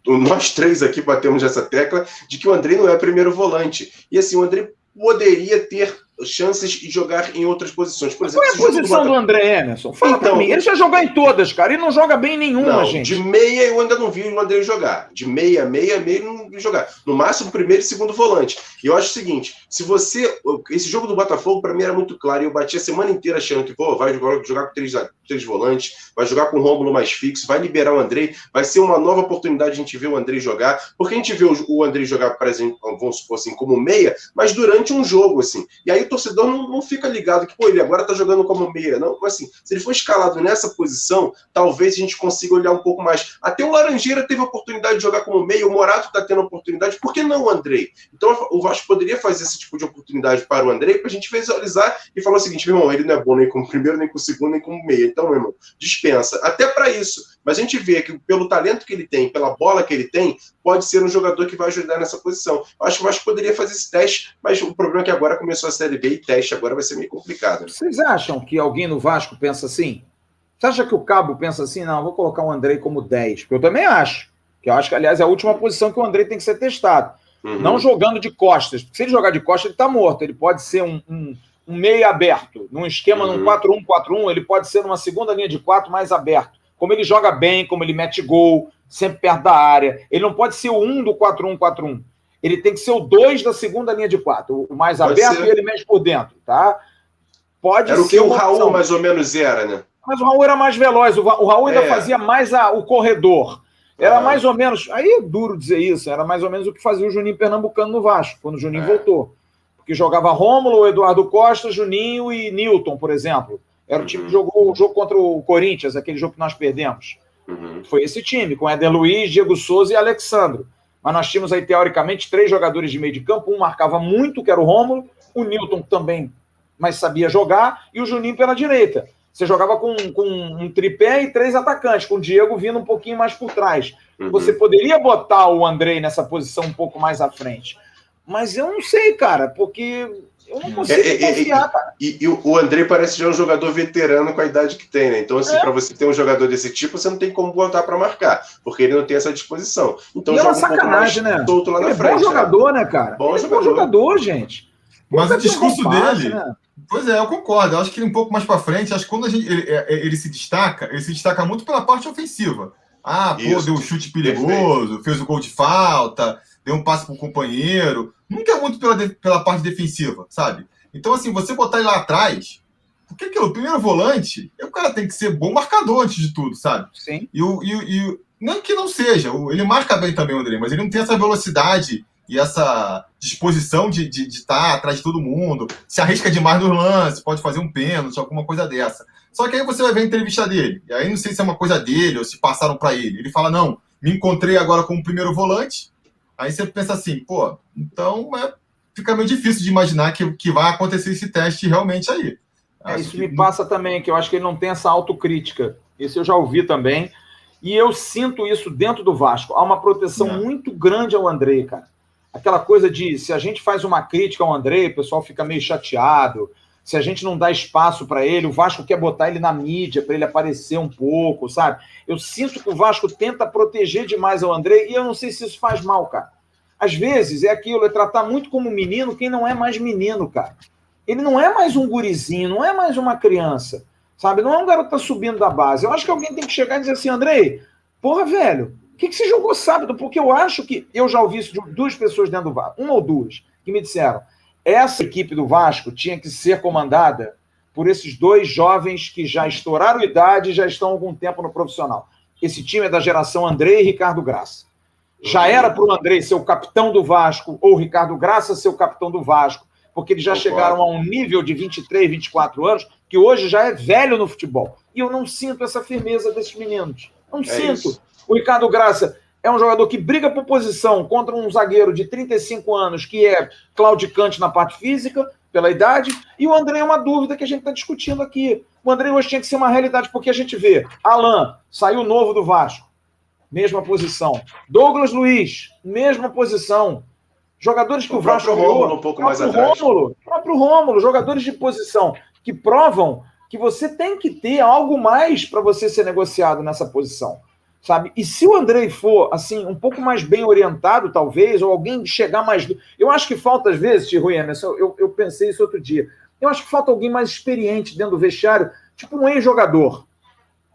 nós três aqui batemos nessa tecla de que o Andrei não é primeiro volante. E assim, o Andrei poderia ter chances e jogar em outras posições. Por exemplo, qual é a posição do André Emerson? Fala então, pra mim. Ele já jogou em todas, cara. Ele não joga bem em nenhuma, não, gente. De meia eu ainda não vi o André jogar. De meia, não vi jogar. No máximo, primeiro e segundo volante. E eu acho o seguinte, se você... Esse jogo do Botafogo, para mim, era muito claro. E eu bati a semana inteira achando que, vai jogar com três volantes, vai jogar com o Rômulo mais fixo, vai liberar o André, vai ser uma nova oportunidade de a gente ver o André jogar. Porque a gente vê o André jogar, por exemplo, vamos supor assim, como meia, mas durante um jogo, assim. E aí o torcedor não fica ligado que, ele agora tá jogando como meia. Não, assim, se ele for escalado nessa posição, talvez a gente consiga olhar um pouco mais. Até o Laranjeira teve a oportunidade de jogar como meia, o Morato tá tendo a oportunidade, por que não o André? Então o Vasco poderia fazer esse tipo de oportunidade para o André, pra gente visualizar e falar o seguinte, meu irmão, ele não é bom nem como primeiro, nem como segundo, nem como meia. Então, meu irmão, dispensa. Até para isso. Mas a gente vê que pelo talento que ele tem, pela bola que ele tem, pode ser um jogador que vai ajudar nessa posição. Eu acho que o Vasco poderia fazer esse teste, mas o problema é que agora começou a Série B e teste agora vai ser meio complicado. Né? Vocês acham que alguém no Vasco pensa assim? Você acha que o Cabo pensa assim? Não, vou colocar o André como 10. Porque eu também acho. Que eu acho que, aliás, é a última posição que o André tem que ser testado. Não jogando de costas. Porque se ele jogar de costas, ele está morto. Ele pode ser um meio aberto. Num esquema, num 4-1-4-1, ele pode ser numa segunda linha de 4 mais aberto. Como ele joga bem, como ele mete gol, sempre perto da área. Ele não pode ser o 1 do 4-1-4-1. Ele tem que ser o 2 da segunda linha de 4. O mais pode aberto ser. E ele mexe por dentro, tá? Pode era ser. Era o que o Raul opção. Mais ou menos era, né? Mas o Raul era mais veloz. O Raul ainda fazia mais o corredor. Era mais ou menos... Aí é duro dizer isso. Era mais ou menos o que fazia o Juninho Pernambucano no Vasco, quando o Juninho voltou. Porque jogava Rômulo, Eduardo Costa, Juninho e Newton, por exemplo. Era o time que jogou o jogo contra o Corinthians, aquele jogo que nós perdemos. Foi esse time, com Éder Luiz, Diego Souza e Alexandro. Mas nós tínhamos aí, teoricamente, 3 jogadores de meio de campo. Um marcava muito, que era o Rômulo. O Newton também, mas sabia jogar. E o Juninho pela direita. Você jogava com um tripé e 3 atacantes, com o Diego vindo um pouquinho mais por trás. Você poderia botar o André nessa posição um pouco mais à frente. Mas eu não sei, cara, porque eu não consigo confiar, cara. E o André parece já um jogador veterano com a idade que tem, né? Então, assim, para você ter um jogador desse tipo, você não tem como botar para marcar, porque ele não tem essa disposição. Então, joga um pouco mais solto lá na frente. Bom jogador, né, cara? Bom jogador, gente. Mas o discurso dele... Né? Pois é, eu concordo. Eu acho que ele um pouco mais para frente, acho que quando ele se destaca muito pela parte ofensiva. Deu um chute perigoso, fez o gol de falta, deu um passe pro companheiro. Nunca é muito pela parte defensiva, sabe? Então, assim, você botar ele lá atrás, porque o primeiro volante, o cara tem que ser bom marcador antes de tudo, sabe? Sim. E não que não seja, ele marca bem também, o André, mas ele não tem essa velocidade e essa disposição de estar atrás de todo mundo, se arrisca demais no lance, pode fazer um pênalti, alguma coisa dessa. Só que aí você vai ver a entrevista dele, e aí não sei se é uma coisa dele ou se passaram para ele. Ele fala, não, me encontrei agora como primeiro volante. Aí você pensa assim, então fica meio difícil de imaginar que vai acontecer esse teste realmente aí. Isso me passa também, que eu acho que ele não tem essa autocrítica. Isso eu já ouvi também. E eu sinto isso dentro do Vasco. Há uma proteção muito grande ao André, cara. Aquela coisa de, se a gente faz uma crítica ao André, o pessoal fica meio chateado. Se a gente não dá espaço para ele, o Vasco quer botar ele na mídia para ele aparecer um pouco, sabe? Eu sinto que o Vasco tenta proteger demais o André e eu não sei se isso faz mal, cara. Às vezes é aquilo, é tratar muito como menino quem não é mais menino, cara. Ele não é mais um gurizinho, não é mais uma criança, sabe? Não é um garoto que tá subindo da base. Eu acho que alguém tem que chegar e dizer assim, André, porra, velho, o que você jogou sábado? Porque eu acho que... Eu já ouvi isso de 2 pessoas dentro do Vasco, 1 ou 2, que me disseram, essa equipe do Vasco tinha que ser comandada por esses 2 jovens que já estouraram idade e já estão há algum tempo no profissional. Esse time é da geração André e Ricardo Graça. Já era para o André ser o capitão do Vasco, ou o Ricardo Graça ser o capitão do Vasco, porque eles já chegaram a um nível de 23, 24 anos, que hoje já é velho no futebol. E eu não sinto essa firmeza desses meninos. Não sinto. Isso. O Ricardo Graça é um jogador que briga por posição contra um zagueiro de 35 anos, que é claudicante na parte física, pela idade, e o André é uma dúvida que a gente está discutindo aqui. O André hoje tinha que ser uma realidade, porque a gente vê, Alain, saiu novo do Vasco, mesma posição. Douglas Luiz, mesma posição. Jogadores que o Vasco... Rômulo um pouco mais atrás. Próprio Rômulo, jogadores de posição que provam que você tem que ter algo mais para você ser negociado nessa posição. sabe? E se o Andrei for, assim, um pouco mais bem orientado, talvez, ou alguém chegar mais... Eu acho que falta, às vezes, Rui Emerson, eu pensei isso outro dia, eu acho que falta alguém mais experiente dentro do vestiário, tipo um ex-jogador.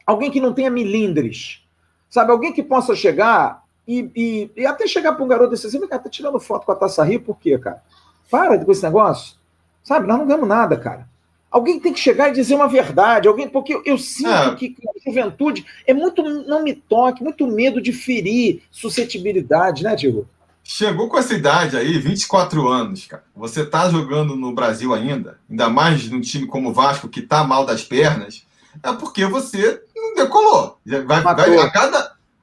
Alguém que não tenha milindres, sabe? Alguém que possa chegar e até chegar para um garoto desse assim, cara, tá tirando foto com a Taça Rio, por quê, cara? Para com esse negócio. Sabe? Nós não ganhamos nada, cara. Alguém tem que chegar e dizer uma verdade. Alguém, porque eu sinto que a juventude é muito não me toque, muito medo de ferir suscetibilidade, né, Diego? Chegou com essa idade aí, 24 anos, cara. Você tá jogando no Brasil ainda mais num time como o Vasco, que tá mal das pernas, é porque você não decolou.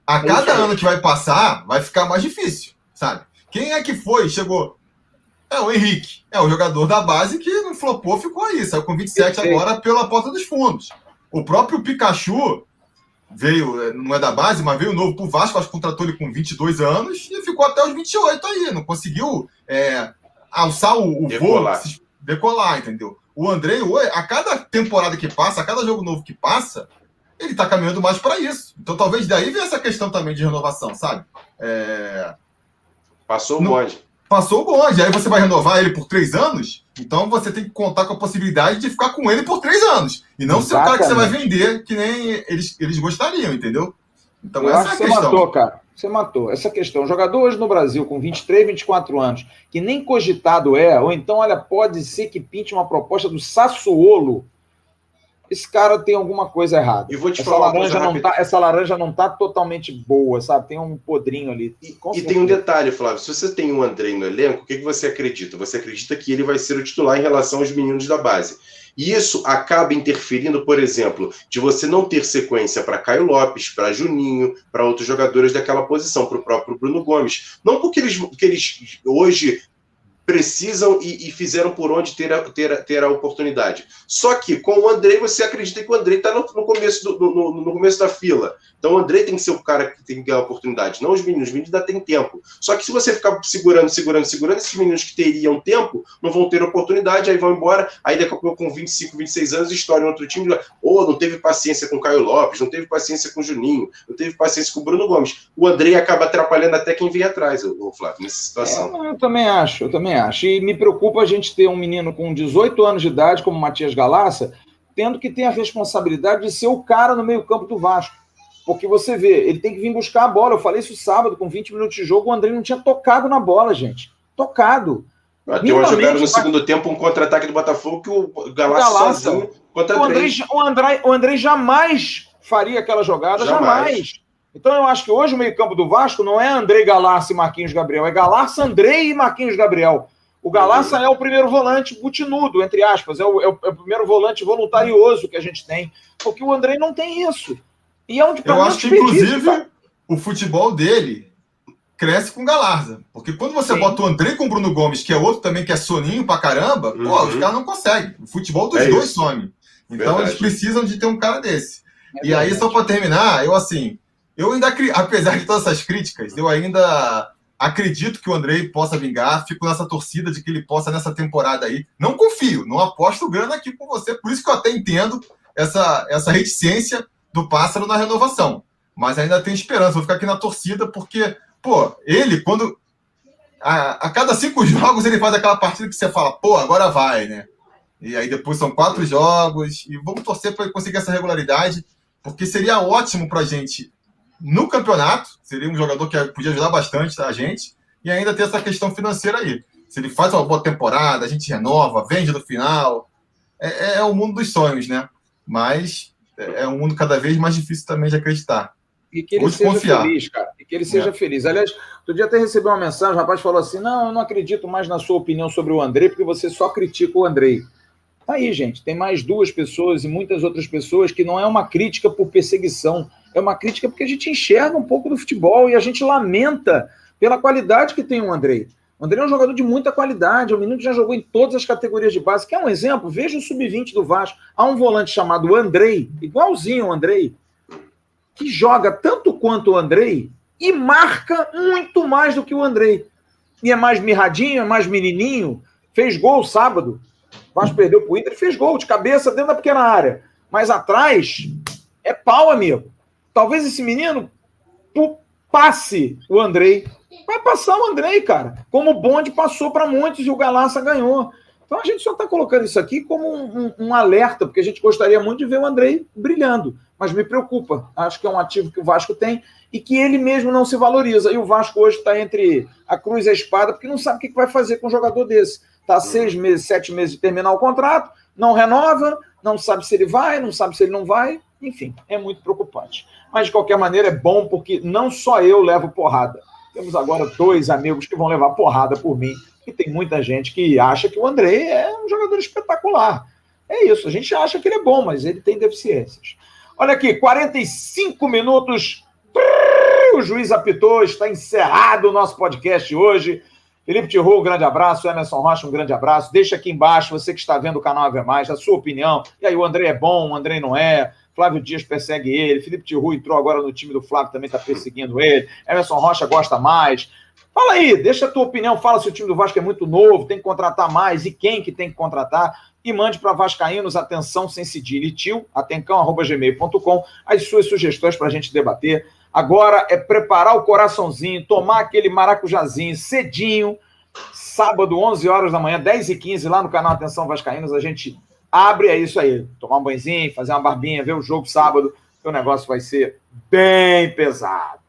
A cada ano que vai passar, vai ficar mais difícil, sabe? Quem é que foi? Chegou... É o Henrique. É o jogador da base que não flopou, ficou aí. Saiu com 27 agora pela porta dos fundos. O próprio Pikachu veio, não é da base, mas veio novo pro Vasco, acho que contratou ele com 22 anos e ficou até os 28 aí. Não conseguiu alçar o voo, decolar, entendeu? O Andrei, a cada temporada que passa, a cada jogo novo que passa, ele tá caminhando mais para isso. Então talvez daí venha essa questão também de renovação, sabe? Passou o bonde. Passou o bonde. Aí você vai renovar ele por 3 anos, então você tem que contar com a possibilidade de ficar com ele por 3 anos. E não ser o cara que você vai vender, que nem eles gostariam, entendeu? Então essa é a questão. Você matou, cara. Você matou. Essa questão. Jogador hoje no Brasil com 23, 24 anos, que nem cogitado ou então, olha, pode ser que pinte uma proposta do Sassuolo. Esse cara tem alguma coisa errada. E vou te falar essa laranja não tá totalmente boa, sabe? Tem um podrinho ali. E tem um detalhe, Flávio. Se você tem um Andrei no elenco, o que você acredita? Você acredita que ele vai ser o titular em relação aos meninos da base. E isso acaba interferindo, por exemplo, de você não ter sequência para Caio Lopes, para Juninho, para outros jogadores daquela posição, para o próprio Bruno Gomes. Não porque eles hoje precisam e fizeram por onde ter a oportunidade. Só que com o Andrei, você acredita que o Andrei está no começo da fila. Então o Andrei tem que ser o cara que tem que ganhar a oportunidade, não os meninos. Os meninos ainda têm tempo. Só que se você ficar segurando, esses meninos que teriam tempo, não vão ter oportunidade, aí vão embora, aí daqui a pouco com 25, 26 anos, estouram outro time, não teve paciência com o Caio Lopes, não teve paciência com o Juninho, não teve paciência com o Bruno Gomes. O Andrei acaba atrapalhando até quem vem atrás, o Flávio, nessa situação. Eu também acho. E me preocupa a gente ter um menino com 18 anos de idade, como o Matias Galassa, tendo que ter a responsabilidade de ser o cara no meio-campo do Vasco. Porque você vê, ele tem que vir buscar a bola. Eu falei isso sábado, com 20 minutos de jogo, o Andrei não tinha tocado na bola, gente. Tocado. Tem uma jogada no segundo tempo, um contra-ataque do Botafogo, que o Galassa sozinho contra o Andrei jamais faria aquela jogada, jamais. Então eu acho que hoje o meio-campo do Vasco não é Andrei Galassa e Marquinhos Gabriel, é Galassa, Andrei e Marquinhos Gabriel. O Galassa é o primeiro volante butinudo, entre aspas, é o primeiro volante voluntarioso que a gente tem, porque o Andrei não tem isso. E é onde eu acho que, inclusive, o futebol dele cresce com o Galarza. Porque quando você bota o Andrei com o Bruno Gomes, que é outro também que é soninho pra caramba, os caras não conseguem. O futebol dos dois some. Então eles precisam de ter um cara desse. E aí, só para terminar, eu ainda, apesar de todas essas críticas, eu ainda acredito que o Andrei possa vingar, fico nessa torcida de que ele possa nessa temporada aí. Não confio, não aposto grana aqui com você, por isso que eu até entendo essa reticência do Pássaro na renovação. Mas ainda tenho esperança, vou ficar aqui na torcida, porque, ele, quando a cada 5 jogos, ele faz aquela partida que você fala, agora vai, né? E aí depois são 4 jogos, e vamos torcer para ele conseguir essa regularidade, porque seria ótimo para a gente no campeonato, seria um jogador que podia ajudar bastante a gente, e ainda ter essa questão financeira aí. Se ele faz uma boa temporada, a gente renova, vende no final, é o mundo dos sonhos, né? Mas é um mundo cada vez mais difícil também de acreditar. E que ele seja feliz, cara. E que ele seja feliz. Aliás, outro dia até recebi uma mensagem, o rapaz falou assim, não, eu não acredito mais na sua opinião sobre o Andrei, porque você só critica o Andrei. Tá aí, gente. Tem mais 2 pessoas e muitas outras pessoas que não é uma crítica por perseguição, é uma crítica porque a gente enxerga um pouco do futebol e a gente lamenta pela qualidade que tem o Andrei. O Andrei é um jogador de muita qualidade, é um menino que já jogou em todas as categorias de base. Quer um exemplo? Veja o Sub-20 do Vasco. Há um volante chamado Andrei, igualzinho o Andrei, que joga tanto quanto o Andrei e marca muito mais do que o Andrei. E é mais mirradinho, é mais menininho. Fez gol sábado. O Vasco perdeu pro Inter e fez gol de cabeça dentro da pequena área. Mas atrás é pau, amigo. Talvez esse menino passe o Andrei. Vai passar o Andrei, cara. Como o bonde passou para muitos e o Galaça ganhou. Então a gente só está colocando isso aqui como um alerta, porque a gente gostaria muito de ver o Andrei brilhando. Mas me preocupa. Acho que é um ativo que o Vasco tem e que ele mesmo não se valoriza. E o Vasco hoje está entre a cruz e a espada, porque não sabe o que vai fazer com um jogador desse. Está 6 meses, 7 meses de terminar o contrato, não renova, não sabe se ele vai, não sabe se ele não vai. Enfim, é muito preocupante. Mas, de qualquer maneira, é bom porque não só eu levo porrada. Temos agora 2 amigos que vão levar porrada por mim. E tem muita gente que acha que o Andrei é um jogador espetacular. É isso, a gente acha que ele é bom, mas ele tem deficiências. Olha aqui, 45 minutos. O juiz apitou, está encerrado o nosso podcast hoje. Felipe Tiru, um grande abraço. Emerson Rocha, um grande abraço. Deixa aqui embaixo, você que está vendo o canal Ave Mais, a sua opinião. E aí, o Andrei é bom, o Andrei não é. Flávio Dias persegue ele. Felipe Tiru entrou agora no time do Flávio, também está perseguindo ele. Emerson Rocha gosta mais. Fala aí, deixa a tua opinião. Fala se o time do Vasco é muito novo, tem que contratar mais e quem que tem que contratar. E mande para vascaínos, atenção, sem cedilha e tio, atencão@gmail.com, as suas sugestões para a gente debater. Agora é preparar o coraçãozinho, tomar aquele maracujazinho cedinho, sábado, 11 horas da manhã, 10h15, lá no canal Atenção Vascaínos, a gente abre, é isso aí, tomar um banhozinho, fazer uma barbinha, ver o jogo sábado, que o negócio vai ser bem pesado.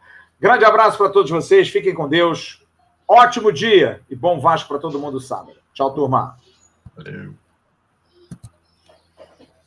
Grande abraço para todos vocês, fiquem com Deus, ótimo dia e bom Vasco para todo mundo sábado. Tchau, turma. Valeu.